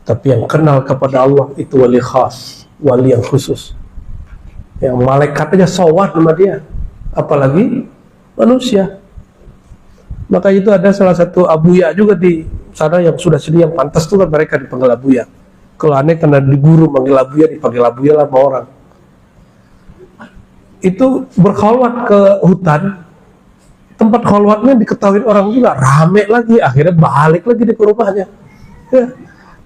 Tapi yang kenal kepada Allah itu wali khas, wali yang khusus. Yang malaikat aja sowan sama dia, apalagi manusia. Maka itu ada salah satu abuya juga di sana yang sudah sedia, yang pantas tuh kan mereka dipanggil abuya. Kalau aneh karena di guru manggil abuya, dipanggil abuya lah sama orang. Itu berkhalwat ke hutan, tempat khalwatnya diketahui orang juga, rame lagi, akhirnya balik lagi di rumahnya. Ya,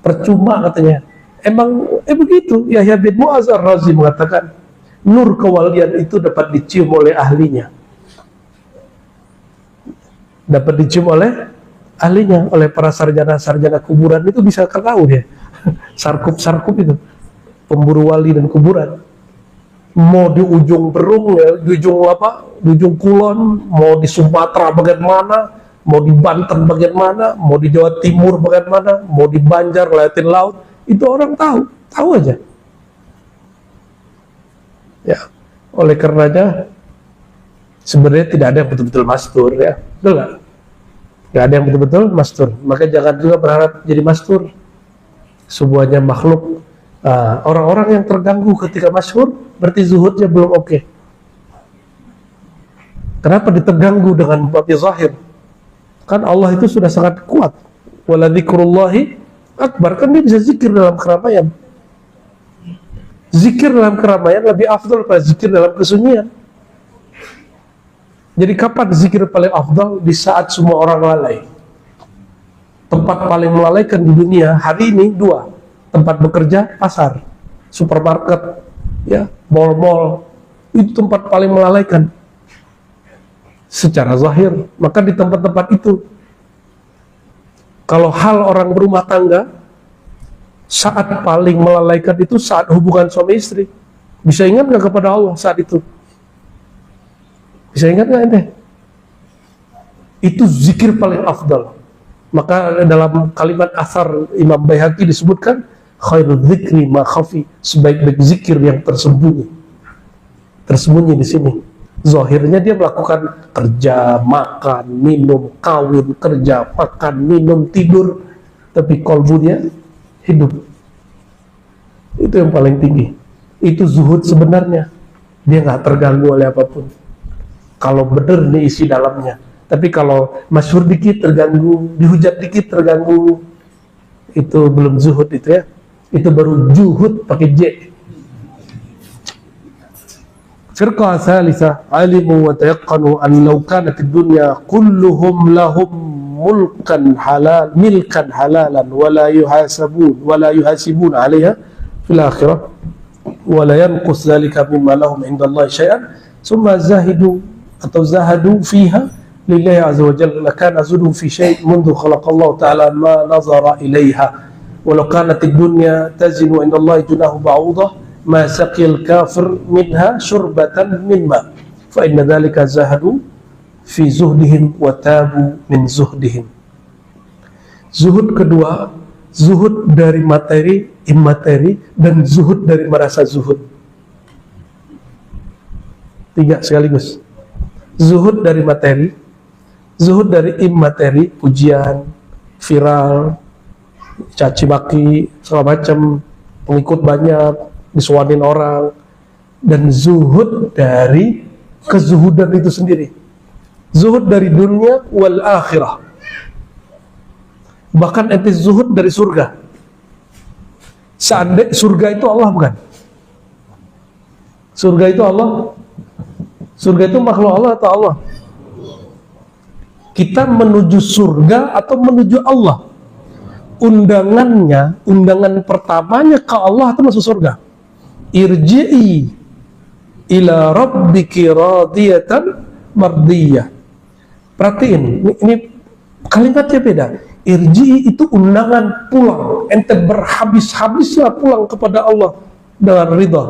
percuma katanya. Emang begitu. Yahya bin Mu'adz ar-Razi mengatakan, nur kewalian itu dapat dicium oleh ahlinya. Dapat dicium oleh ahlinya, oleh para sarjana-sarjana kuburan itu bisa tahu dia. Sarkup-sarkup itu, pemburu wali dan kuburan. Mau di ujung Berung ya, di ujung apa? Di ujung Kulon, mau di Sumatera bagian mana, mau di Banten bagian mana, mau di Jawa Timur bagian mana, mau di Banjar lewatin laut, itu orang tahu aja. Ya, oleh karenanya sebenarnya tidak ada yang betul-betul mastur ya, betul nggak? Nggak ada yang betul-betul mastur. Maka jangan juga berharap jadi mastur. Semuanya makhluk. Orang-orang yang terganggu ketika masyhur berarti zuhudnya belum oke. Kenapa diterganggu dengan bab zahir? Kan Allah itu sudah sangat kuat. Wala dzikrullahi akbar, kan dia bisa zikir dalam keramaian. Zikir dalam keramaian lebih afdal pada zikir dalam kesunyian. Jadi kapan zikir paling afdal? Di saat semua orang lalai. Tempat paling melalaikan di dunia hari ini dua, tempat bekerja, pasar, supermarket, ya, mall-mall, itu tempat paling melalaikan secara zahir. Maka di tempat-tempat itu, kalau hal orang berumah tangga, saat paling melalaikan itu saat hubungan suami istri. Bisa ingat nggak kepada Allah saat itu? Bisa ingat nggak ente? Itu zikir paling afdal. Maka dalam kalimat asar Imam Baihaqi disebutkan khairul dzikri ma khafi, sebaik-baik zikir yang tersembunyi. Tersembunyi di sini. Zahirnya dia melakukan kerja, makan, minum, kawin, kerja, makan, minum, tidur, tapi kalbunya hidup. Itu yang paling tinggi. Itu zuhud sebenarnya. Dia nggak terganggu oleh apapun. Kalau benar nih isi dalamnya. Tapi kalau masyhur dikit terganggu, dihujat dikit terganggu, itu belum zuhud itu ya. Itu baru juhud pakai J. Firqah salisa, alimu wa tayaqqanu an law kanat ad-dunya kulluhum lahum milkan halalan wa la yuhasibun 'alayha fil akhirah wa la yanqus dhalika mimma lahum 'inda Allah syai'an thumma zahadu fiha lillahi azza wa jalla lakana zuhduhum fi syai' mundu khalaqallahu ta'ala ma nazara ilaiha walau kanat ad-dunya tazinu 'inda Allah junahu ba'udah ma saqil kafir minha syurbatan min ma fa inna dhalika zahadu fi zuhdihim wa tabu min zuhdihim. Zuhud kedua, zuhud dari materi, imateri, dan zuhud dari merasa zuhud. Tiga sekaligus. Zuhud dari materi, zuhud dari imateri, pujian, viral, caci maki, segala macam, pengikut banyak, disuanin orang, dan zuhud dari kezuhudan itu sendiri. Zuhud dari dunia wal akhirah. Bahkan ente zuhud dari surga. Seandainya surga itu Allah bukan? Surga itu Allah? Surga itu makhluk Allah atau Allah? Kita menuju surga atau menuju Allah? Undangannya, undangan pertamanya ke Allah atau masuk surga? Irji'i ila rabbiki radiyatan mardiyah. Perhatiin, ini kalimatnya beda. Irji'i itu undangan pulang. Ente berhabis-habislah pulang kepada Allah dengan ridha.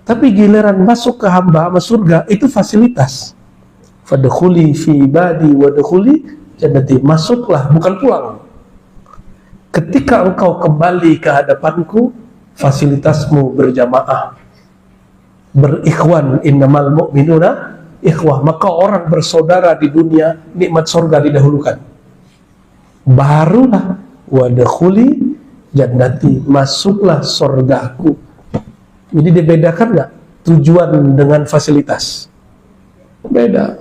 Tapi giliran masuk ke hamba sama surga itu fasilitas. Fadkhuli fi ibadi wadkhuli jannati. Masuklah, bukan pulang. Ketika engkau kembali ke hadapanku, fasilitasmu berjamaah, berikhwan, innamal mu'minuna ikhwah. Maka orang bersaudara di dunia, nikmat surga didahulukan. Barulah wadkhuli jannati, masuklah surgaku. Jadi dibedakan nggak tujuan dengan fasilitas? Beda.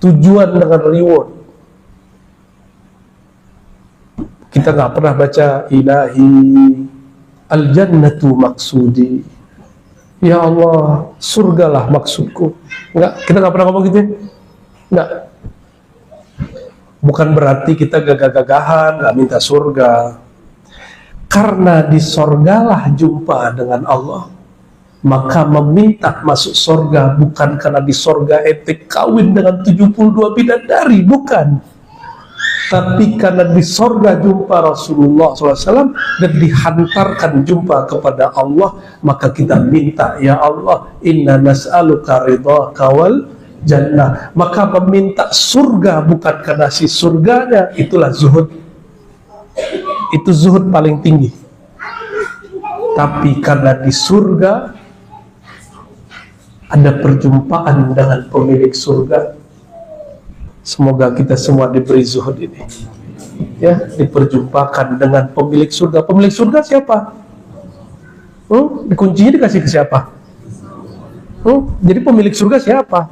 Tujuan dengan reward. Kita nggak pernah baca ilahi al-jannatu maksudi, ya Allah surgalah maksudku. Enggak, kita nggak pernah ngomong gitu ya? Enggak. Bukan berarti kita gagah-gagahan nggak minta surga. Karena di sorgalah jumpa dengan Allah, maka meminta masuk surga bukan karena di surga ente kawin dengan 72 bidadari, bukan. Tapi karena di surga jumpa Rasulullah SAW dan dihantarkan jumpa kepada Allah, maka kita minta, ya Allah, inna nas'aluka ridhaka wal jannah. Maka meminta surga bukan karena si surganya, itulah zuhud. Itu zuhud paling tinggi. Tapi karena di surga ada perjumpaan dengan pemilik surga. Semoga kita semua diberi zuhud ini, ya, diperjumpakan dengan pemilik surga. Pemilik surga siapa? Kuncinya dikasih ke siapa? Jadi pemilik surga siapa?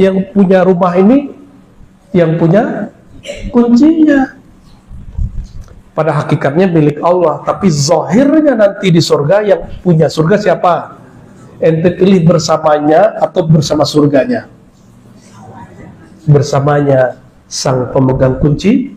Yang punya rumah ini, yang punya kuncinya. Pada hakikatnya milik Allah, tapi zahirnya nanti di surga yang punya surga siapa? Ente pilih bersamanya atau bersama surganya? bersamanya sang pemegang kunci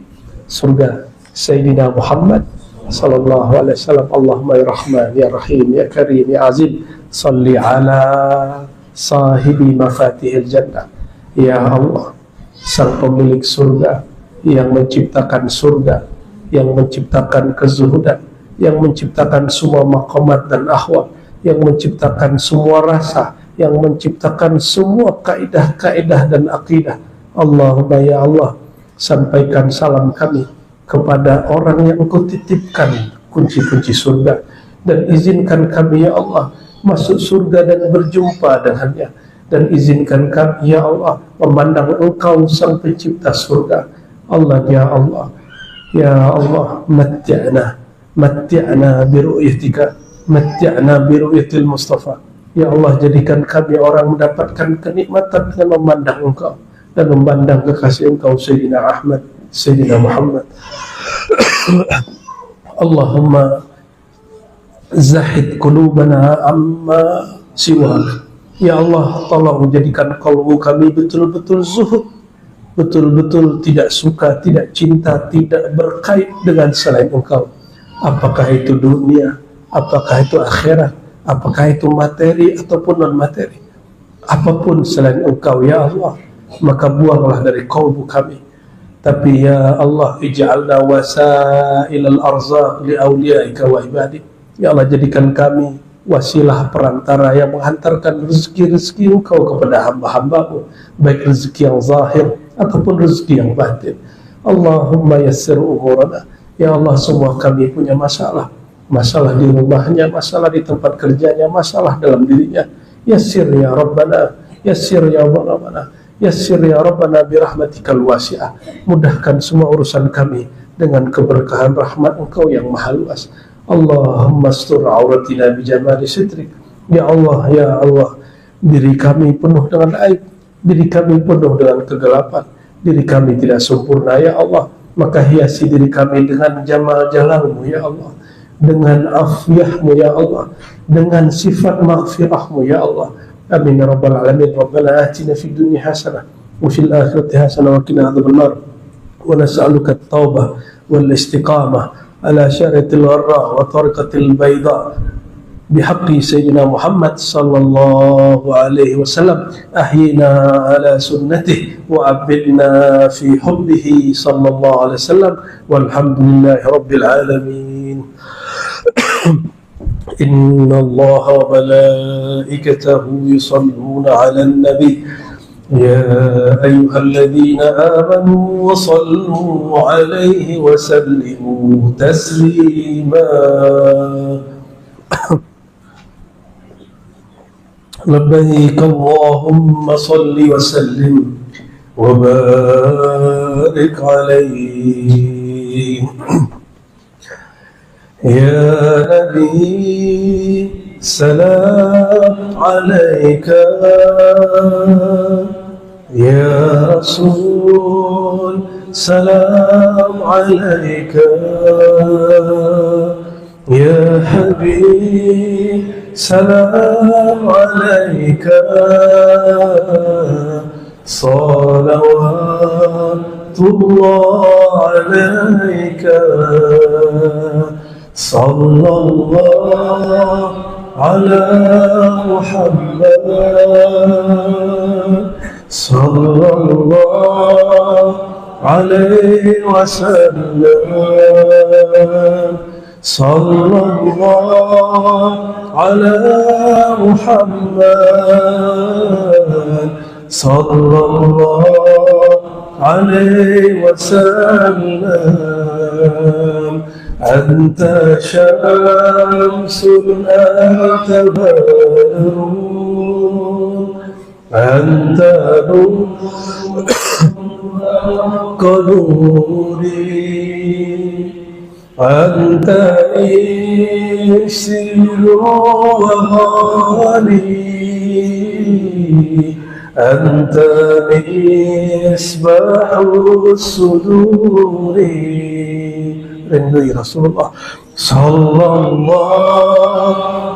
surga Sayyidina Muhammad sallallahu alaihi wasallam. Allahumma ya Rahman ya Rahim ya Karim ya Azim salli ala sahibi mafatihil jannah. Ya Allah, sang pemilik surga, yang menciptakan surga, yang menciptakan kezuhudan, yang menciptakan semua maqamat dan ahwal, yang menciptakan semua rasa, yang menciptakan semua kaidah-kaidah dan akidah. Allahumma ya Allah, sampaikan salam kami kepada orang yang Engkau titipkan kunci-kunci surga, dan izinkan kami ya Allah masuk surga dan berjumpa dengannya, dan izinkan kami ya Allah memandang Engkau sang pencipta surga. Allah ya Allah, matti'na biru'yatika, matti'na biru'yatil Mustafa. Ya Allah, jadikan kami orang mendapatkan kenikmatan dengan memandang Engkau dan memandang kekasih Engkau Sayyidina Muhammad. Allahumma zahid qulubana amma siwak. Ya Allah, tolong jadikan kalbu kami betul-betul zuhud, betul-betul tidak suka, tidak cinta, tidak berkait dengan selain Engkau. Apakah itu dunia, apakah itu akhirat, apakah itu materi ataupun non materi, apapun selain Engkau ya Allah, maka buanglah dari kalbu kami. Tapi ya Allah, ij'alna wasailal arzaq li awliyaika wa ibadik. Ya Allah, jadikan kami wasilah perantara yang menghantarkan rezeki-rezeki Engkau kepada hamba-hambamu, baik rezeki yang zahir ataupun rezeki yang batin. Allahumma yassir umurana. Ya Allah, semua kami punya masalah, masalah di rumahnya, masalah di tempat kerjanya, masalah dalam dirinya. Yassir ya Rabbana, yassir ya Rabbana, yassir ya Rabbana birahmatikal wasi'ah. Mudahkan semua urusan kami dengan keberkahan rahmat Engkau yang maha luas. Allahumma astur auratina bijamali sitrik. Ya Allah, diri kami penuh dengan aib, diri kami penuh dengan kegelapan, diri kami tidak sempurna ya Allah, maka hiasi diri kami dengan jamal jalalmu ya Allah, dengan afiyahmu ya Allah, dengan sifat maghfirahmu ya Allah. Amin ya rabbal alamin. Rabbana atina fid dunya hasanah wa fil akhirati hasanah wa qina adzabannar, wa nas'aluka at-taubah wal istiqamah ala syariatil gharra wa tariqatil bayda bihaqqi sayyidina Muhammad sallallahu alaihi wasallam. Ahyina ala sunnatihi wa abidna fi hubbihi sallallahu alaihi wasallam, walhamdulillahi rabbil alamin. Inna Allah wa malaikatahu yusalluna ala nabi ya ayyuhalladzina amanu sallu alaihi wa sallimu taslima. Labbaik Allahumma salli wa sallim wa barik alaihi. Ya Nabi, salam alaika. Ya Rasul, salam alaika. Ya Habib, salam alaika. Salawatullah alaika. Sallallahu ala Muhammad, sallallahu alaihi wasallam, sallallahu ala Muhammad, sallallahu alaihi wasallam. Anta syamsun, anta badrun, anta nur qaduri, anta isiru wa ghali, anta misbahu suduri. Rindu Rasulullah sallallahu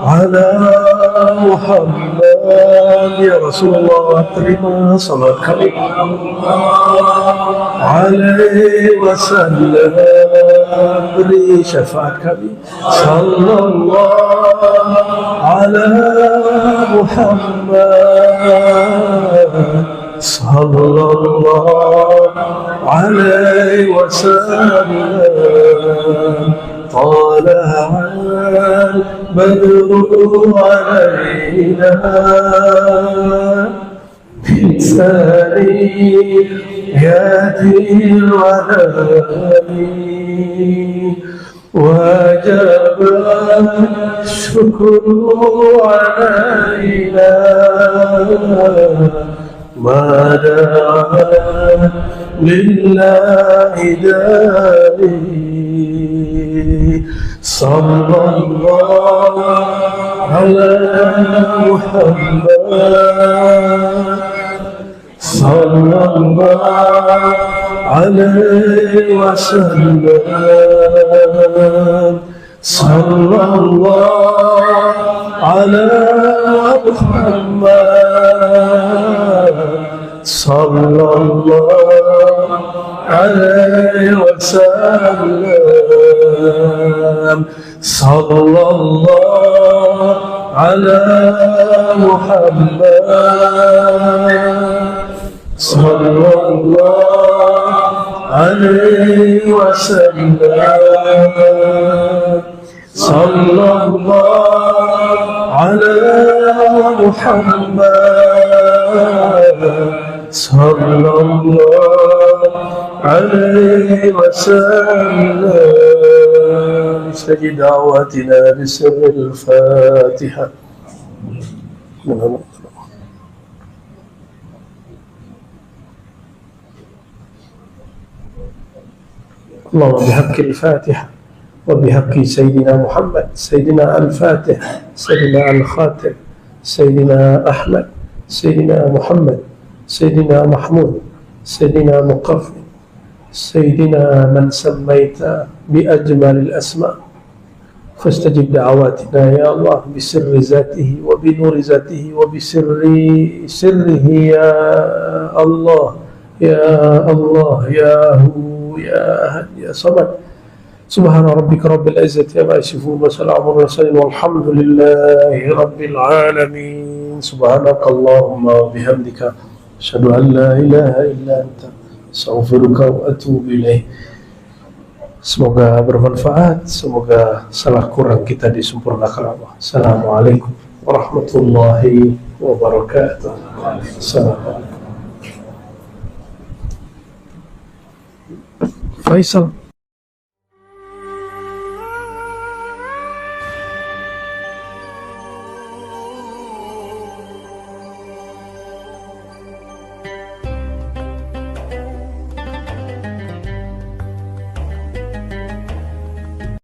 ala Muhammad, Ya Rasulullah, terima salat kami. Alaihi wasallam, beri syafaat kami. Sallallahu ala Muhammad, sallallahu alaihi wasallam. طلع البدر علينا من ثنيات الوداع وجب الشكر علينا ما دعا لله داعي. صلى الله على محمد صلى الله عليه وسلم صلى الله على محمد صلى الله عليه وسلم صلى الله على محمد صلى الله عليه وسلم صلى الله على محمد صلى الله عليه وسلم. استجب دعواتنا بسر الفاتحة. اللهم بحق الفاتحة وبحق سيدنا محمد سيدنا الفاتح سيدنا الخاتم سيدنا أحمد سيدنا محمد سيدنا محمود سيدنا مقفل سيدنا من سميت بأجمل الأسماء فاستجب دعواتنا يا الله بسر ذاته وبنور ذاته وبسر سره يا الله يا الله يا هو يا أحد يا صمد. سبحان ربك رب العزة عما يصفون وسلام على المرسلين والحمد لله رب العالمين. سبحانك اللهم وبحمدك أشهد أن لا إله إلا أنت أستغفرك وأتوب إليك. Semoga bermanfaat, semoga salah kurang kita disempurnakan Allah. Assalamualaikum warahmatullahi wabarakatuh. Assalamualaikum. Faisal.